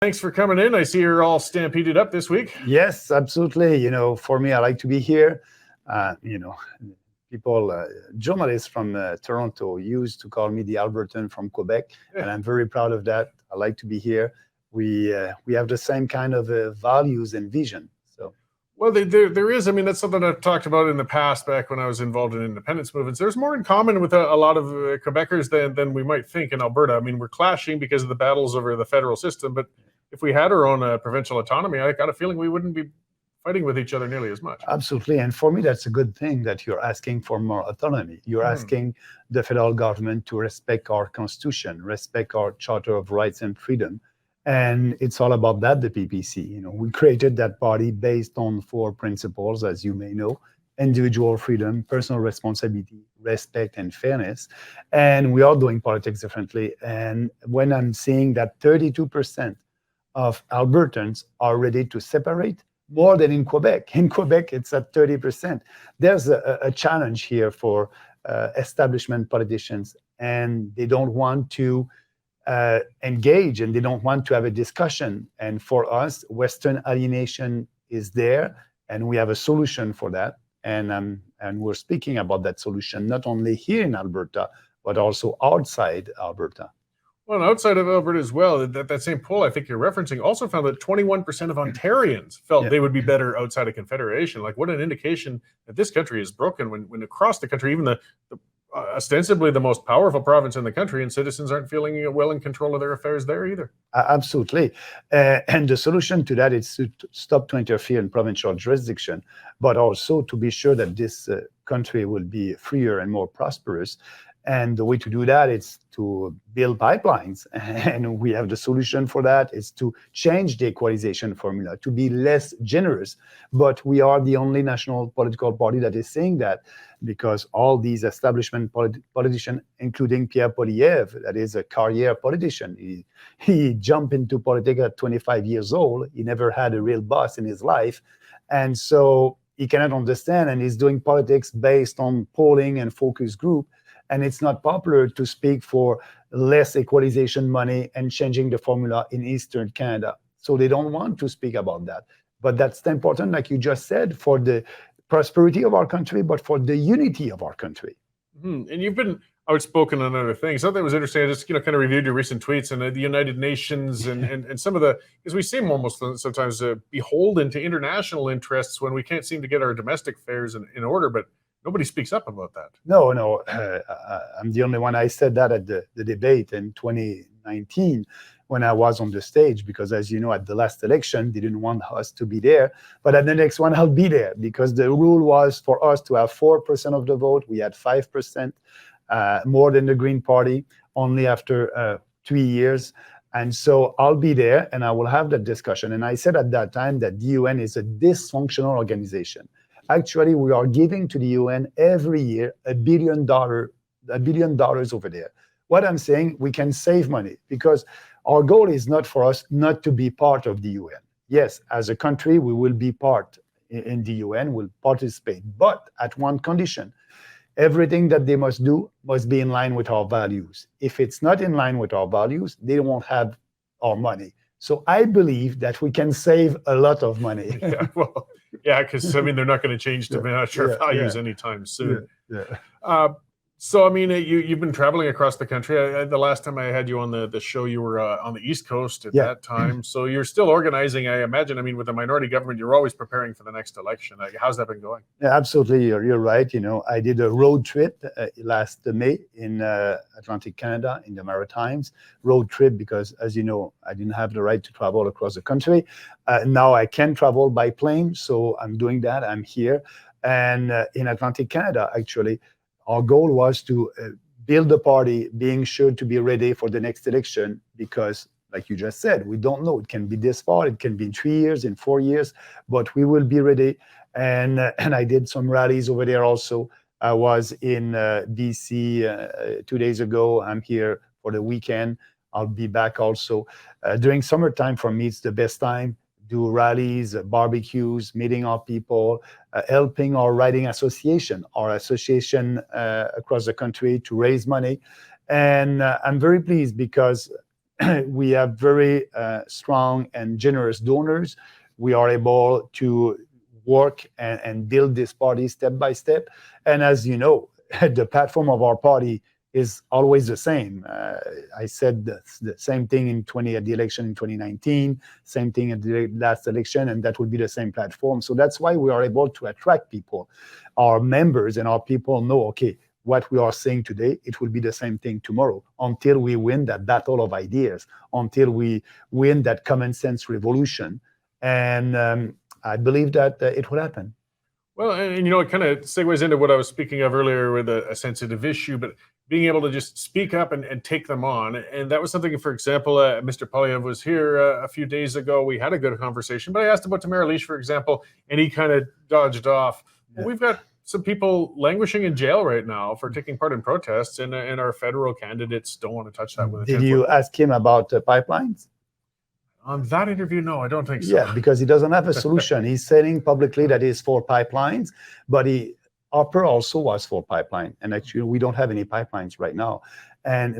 Thanks for coming in. I see you're all stampeded up this week. Yes, absolutely. For me, I like to be here. People, journalists from Toronto used to call me the Albertan from Quebec, and I'm very proud of that. I like to be here. We have the same kind of values and vision. Well, there is. I mean, that's something I've talked about in the past, back when I was involved in independence movements. There's more in common with a lot of Quebecers than we might think in Alberta. I mean, we're clashing because of the battles over the federal system, but if we had our own provincial autonomy, I got a feeling we wouldn't be fighting with each other nearly as much. Absolutely. And for me, that's a good thing that you're asking for more autonomy. You're asking the federal government to respect our constitution, respect our Charter of Rights and Freedom. And it's all about that, the PPC. We created that party based on 4 principles, as you may know: individual freedom, personal responsibility, respect, and fairness. And we are doing politics differently. And when I'm seeing that 32% of Albertans are ready to separate, more than in Quebec. In Quebec, it's at 30%. There's a challenge here for establishment politicians, and they don't want to engage, and they don't want to have a discussion. And for us, Western alienation is there, and we have a solution for that. And we're speaking about that solution not only here in Alberta, but also outside Alberta. Well, outside of Alberta as well, that same poll I think you're referencing also found that 21% of Ontarians felt they would be better outside of Confederation. Like, what an indication that this country is broken when across the country, even the ostensibly the most powerful province in the country, and citizens aren't feeling well in control of their affairs there either. Absolutely. And the solution to that is to stop to interfere in provincial jurisdiction, but also to be sure that this country will be freer and more prosperous. And the way to do that is to build pipelines. And we have the solution for that is to change the equalization formula, to be less generous. But we are the only national political party that is saying that, because all these establishment politicians, including Pierre Poilievre, that is a career politician, he jumped into politics at 25 years old. He never had a real boss in his life. And so he cannot understand, and he's doing politics based on polling and focus group. And it's not popular to speak for less equalization money and changing the formula in Eastern Canada. So they don't want to speak about that. But that's important, like you just said, for the prosperity of our country, but for the unity of our country. And you've been outspoken on other things. Something that was interesting, I just kind of reviewed your recent tweets and the United Nations and some of the, because we seem almost sometimes beholden to international interests when we can't seem to get our domestic affairs in order, but nobody speaks up about that. No, I'm the only one. I said that at the debate in 2019 when I was on the stage, because as you know, at the last election, they didn't want us to be there. But at the next one, I'll be there, because the rule was for us to have 4% of the vote. We had 5%, more than the Green Party, only after 3 years. And so I'll be there and I will have that discussion. And I said at that time that the UN is a dysfunctional organization. Actually, we are giving to the UN every year $1 billion over there. What I'm saying, we can save money, because our goal is not for us not to be part of the UN. Yes, as a country, we will be part in the UN, we'll participate, but at one condition. Everything that they must do must be in line with our values. If it's not in line with our values, they won't have our money. So I believe that we can save a lot of money. Because I mean, they're not going to change to match our values anytime soon. So I mean, you've been traveling across the country. The last time I had you on the show, you were on the East Coast at that time. So you're still organizing, I imagine. I mean, with a minority government, you're always preparing for the next election. How's that been going? Yeah, absolutely. You're right. I did a road trip last May in Atlantic Canada, in the Maritimes. Road trip because, as you know, I didn't have the right to travel across the country. Now I can travel by plane, so I'm doing that. I'm here. And in Atlantic Canada, actually, our goal was to build a party, being sure to be ready for the next election, because, like you just said, we don't know. It can be this far, it can be in 3 years, in 4 years, but we will be ready. And I did some rallies over there also. I was in BC 2 days ago. I'm here for the weekend. I'll be back also. During summertime, for me, it's the best time. Do rallies, barbecues, meeting our people, helping our riding association, across the country to raise money. And I'm very pleased because we have very strong and generous donors. We are able to work and build this party step by step. And as you know, the platform of our party is always the same. I said the same thing at the election in 2019, same thing at the last election, and that will be the same platform. So that's why we are able to attract people. Our members and our people know, okay, what we are saying today, it will be the same thing tomorrow, until we win that battle of ideas, until we win that common sense revolution. And I believe that it will happen. Well, and it kind of segues into what I was speaking of earlier with a sensitive issue, but being able to just speak up and take them on. And that was something, for example, Mr. Polyev was here a few days ago. We had a good conversation, but I asked about Tamara Lich, for example, and he kind of dodged off. Yeah. We've got some people languishing in jail right now for taking part in protests, and our federal candidates don't want to touch that with a 10-foot Did you ask him about pipelines? On that interview, no, I don't think so. Yeah, because he doesn't have a solution. He's saying publicly that he's for pipelines, but Harper also was for pipeline. And actually, we don't have any pipelines right now. And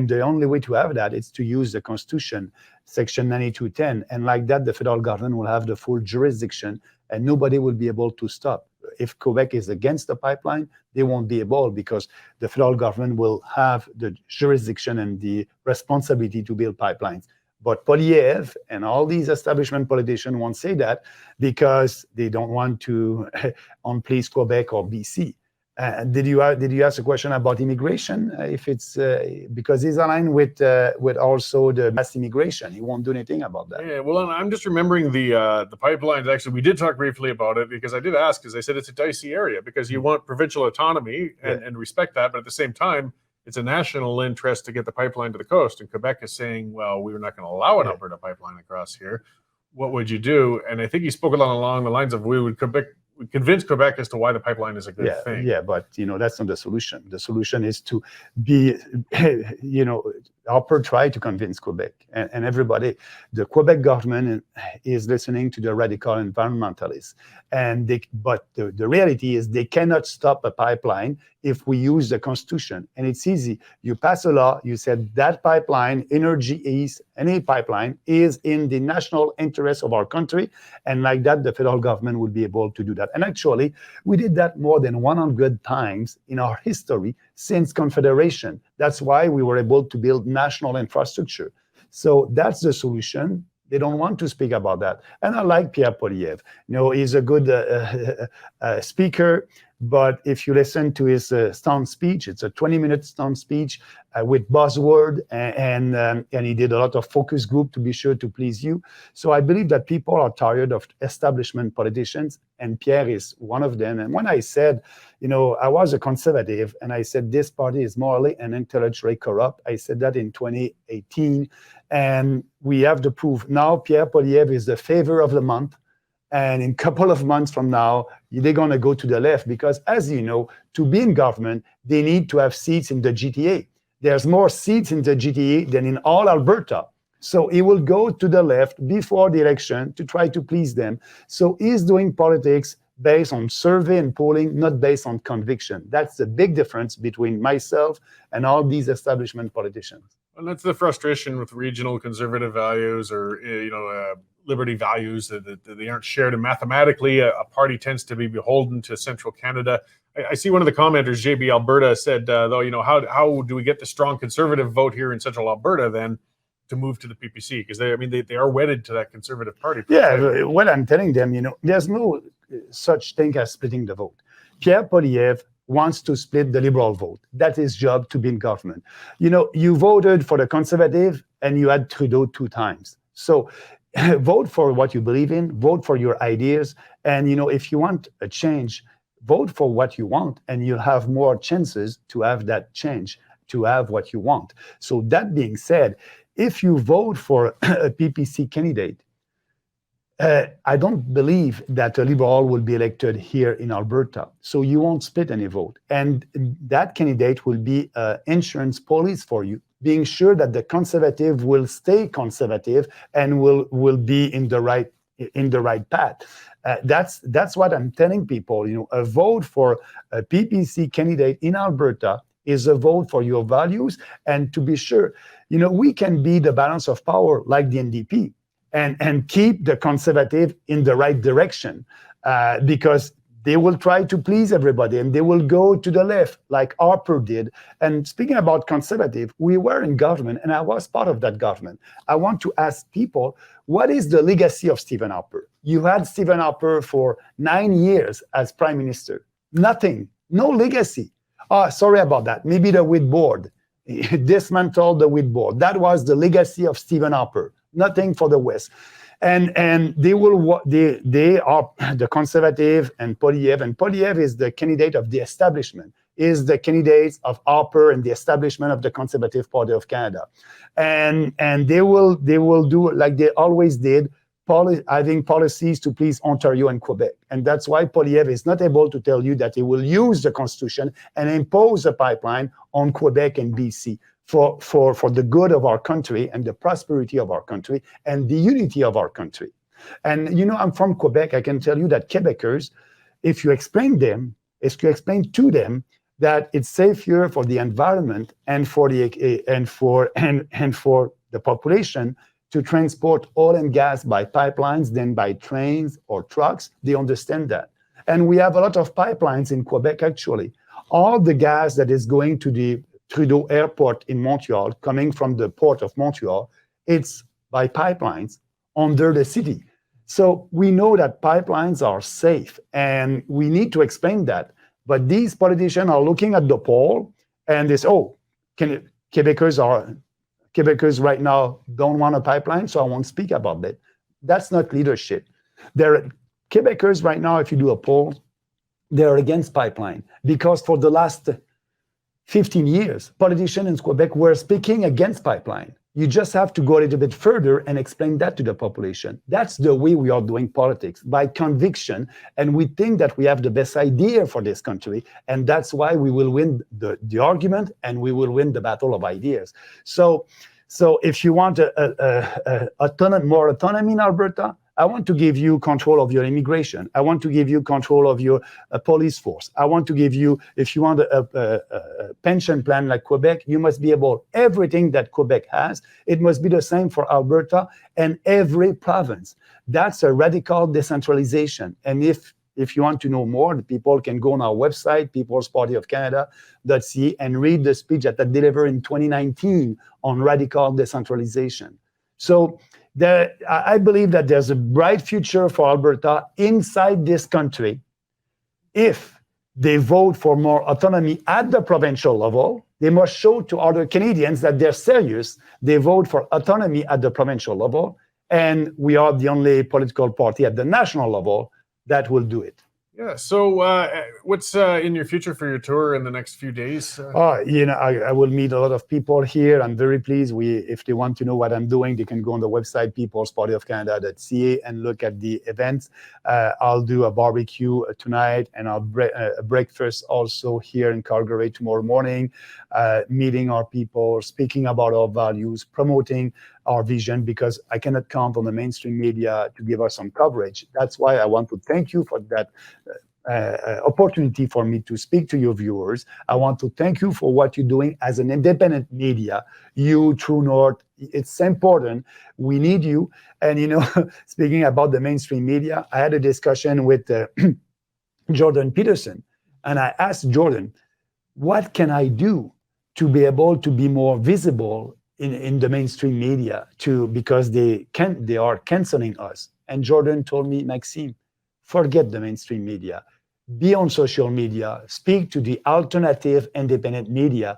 the only way to have that is to use the Constitution, Section 9210. And like that, the federal government will have the full jurisdiction and nobody will be able to stop. If Quebec is against the pipeline, they won't be able, because the federal government will have the jurisdiction and the responsibility to build pipelines. But Polyev and all these establishment politicians won't say that because they don't want to unplease Quebec or BC. Did you ask a question about immigration? If it's because he's aligned with also the mass immigration, he won't do anything about that. Yeah, well, I'm just remembering the pipelines. Actually, we did talk briefly about it because I did ask, because I said it's a dicey area because you want provincial autonomy and respect that, but at the same time, it's a national interest to get the pipeline to the coast. And Quebec is saying, well, we're not going to allow an Alberta pipeline across here. What would you do? And I think he spoke along the lines of we would convince Quebec as to why the pipeline is a good thing. Yeah, but that's not the solution. The solution is to be, Harper tried to convince Quebec and everybody. The Quebec government is listening to the radical environmentalists. But the reality is they cannot stop a pipeline if we use the Constitution. And it's easy. You pass a law, you said that pipeline, Energy East, any pipeline is in the national interest of our country. And like that, the federal government would be able to do that. And actually, we did that more than 100 times in our history since Confederation. That's why we were able to build national infrastructure. So that's the solution. They don't want to speak about that. And I like Pierre Polyev. He's a good speaker, but if you listen to his stand speech, it's a 20-minute stand speech with buzzword, and he did a lot of focus group to be sure to please you. So I believe that people are tired of establishment politicians, and Pierre is one of them. And when I said, I was a conservative, and I said this party is morally and intellectually corrupt, I said that in 2018, and we have the proof. Now Pierre Polyev is the favor of the month. And in a couple of months from now, they're going to go to the left because, as you know, to be in government, they need to have seats in the GTA. There's more seats in the GTA than in all Alberta. So he will go to the left before the election to try to please them. So he's doing politics based on survey and polling, not based on conviction. That's the big difference between myself and all these establishment politicians. And that's the frustration with regional conservative values or, liberty values that they aren't shared. And mathematically, a party tends to be beholden to central Canada. I see one of the commenters, JB Alberta, said, though, how do we get the strong conservative vote here in central Alberta then to move to the PPC? Because they are wedded to that conservative party. Yeah, well, I'm telling them, there's no such thing as splitting the vote. Pierre Polyev wants to split the Liberal vote. That's his job to be in government. You voted for the Conservative and you had Trudeau 2 times. So vote for what you believe in, vote for your ideas. And, if you want a change, vote for what you want and you'll have more chances to have that change, to have what you want. So that being said, if you vote for a PPC candidate, I don't believe that a Liberal will be elected here in Alberta. So you won't split any vote. And that candidate will be insurance police for you, being sure that the Conservative will stay conservative and will be in the right path. That's what I'm telling people. A vote for a PPC candidate in Alberta is a vote for your values. And to be sure, we can be the balance of power like the NDP and keep the conservative in the right direction because they will try to please everybody and they will go to the left like Harper did. And speaking about conservative, we were in government and I was part of that government. I want to ask people, what is the legacy of Stephen Harper? You had Stephen Harper for 9 years as prime minister. Nothing, no legacy. Oh, sorry about that. Maybe the wheat board. Dismantled the wheat board. That was the legacy of Stephen Harper. Nothing for the West. And they are the conservative and Poilievre is the candidate of the establishment, is the candidate of Harper and the establishment of the Conservative Party of Canada. And they will do like they always did, having policies to please Ontario and Quebec. And that's why Poilievre is not able to tell you that he will use the Constitution and impose a pipeline on Quebec and BC. For the good of our country and the prosperity of our country and the unity of our country. And, I'm from Quebec. I can tell you that Quebecers, if you explain to them that it's safer for the environment and for the population to transport oil and gas by pipelines than by trains or trucks, they understand that. And we have a lot of pipelines in Quebec, actually. All the gas that is going to the Trudeau Airport in Montreal, coming from the port of Montreal, it's by pipelines under the city. So we know that pipelines are safe, and we need to explain that. But these politicians are looking at the poll, and they say, Quebecers right now don't want a pipeline, so I won't speak about that. That's not leadership. Quebecers right now, if you do a poll, they're against pipeline, because for the last 15 years, politicians in Quebec were speaking against pipeline. You just have to go a little bit further and explain that to the population. That's the way we are doing politics, by conviction. And we think that we have the best idea for this country. And that's why we will win the argument and we will win the battle of ideas. So if you want more autonomy in Alberta, I want to give you control of your immigration. I want to give you control of your police force. I want to give you, if you want a pension plan like Quebec, you must be able, everything that Quebec has, it must be the same for Alberta and every province. That's a radical decentralization. And if you want to know more, the people can go on our website, peoplespartyofcanada.ca, and read the speech that I delivered in 2019 on radical decentralization. So I believe that there's a bright future for Alberta inside this country if they vote for more autonomy at the provincial level. They must show to other Canadians that they're serious. They vote for autonomy at the provincial level, and we are the only political party at the national level that will do it. Yeah. So what's in your future for your tour in the next few days? I will meet a lot of people here. I'm very pleased. If they want to know what I'm doing, they can go on the website, peoplespartyofcanada.ca, and look at the events. I'll do a barbecue tonight, and I'll a breakfast also here in Calgary tomorrow morning, meeting our people, speaking about our values, promoting our vision, because I cannot count on the mainstream media to give us some coverage. That's why I want to thank you for that opportunity for me to speak to your viewers. I want to thank you for what you're doing as an independent media. You, True North, it's important. We need you. And, speaking about the mainstream media, I had a discussion with Jordan Peterson, and I asked Jordan, what can I do to be able to be more visible in the mainstream media because they are canceling us? And Jordan told me, Maxime, forget the mainstream media. Be on social media. Speak to the alternative independent media.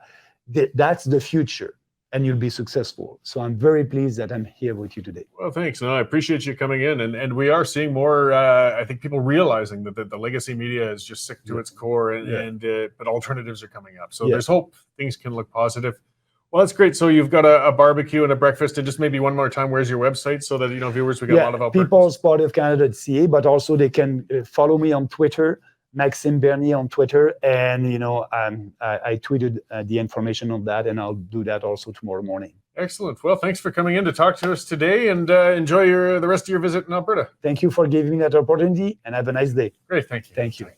That's the future, and you'll be successful. So I'm very pleased that I'm here with you today. Well, thanks. No, I appreciate you coming in. And we are seeing more, I think, people realizing that the legacy media is just sick to its core, but alternatives are coming up. So there's hope. Things can look positive. Well, that's great. So you've got a barbecue and a breakfast, and just maybe one more time, where's your website so that viewers, we got a lot of Albertans. peoplespartyofcanada.ca, but also they can follow me on Twitter, Maxime Bernier on Twitter, and I tweeted the information on that, and I'll do that also tomorrow morning. Excellent. Well, thanks for coming in to talk to us today, and enjoy the rest of your visit in Alberta. Thank you for giving me that opportunity, and have a nice day. Great. Thank you. Thank you.